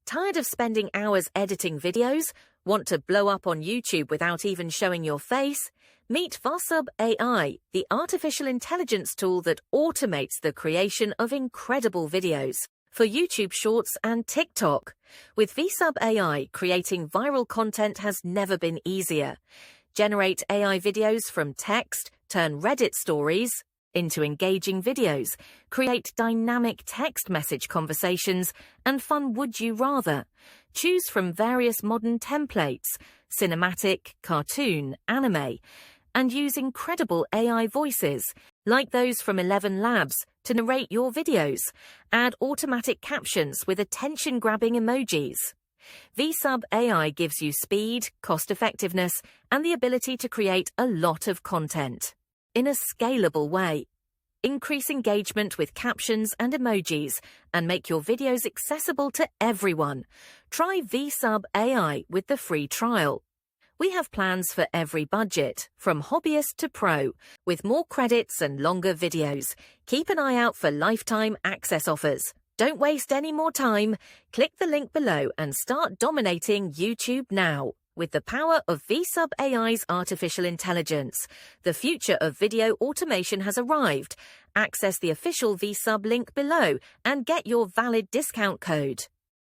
Tired of spending hours editing videos? Want to blow up on YouTube without even showing your face? Meet Vsub AI, the artificial intelligence tool that automates the creation of incredible videos for YouTube Shorts and TikTok. With Vsub AI, creating viral content has never been easier. Generate AI videos from text, turn Reddit stories into engaging videos, create dynamic text message conversations, and fun would you rather. Choose from various modern templates, cinematic, cartoon, anime, and use incredible AI voices, like those from 11 Labs, to narrate your videos. Add automatic captions with attention-grabbing emojis. Vsub AI gives you speed, cost-effectiveness, and the ability to create a lot of content in a scalable way. Increase engagement with captions and emojis and make your videos accessible to everyone. Try Vsub AI with the free trial. We have plans for every budget, from hobbyist to pro, with more credits and longer videos. Keep an eye out for lifetime access offers. Don't waste any more time. Click the link below and start dominating YouTube now. With the power of Vsub AI's artificial intelligence, the future of video automation has arrived. Access the official Vsub link below and get your valid discount code.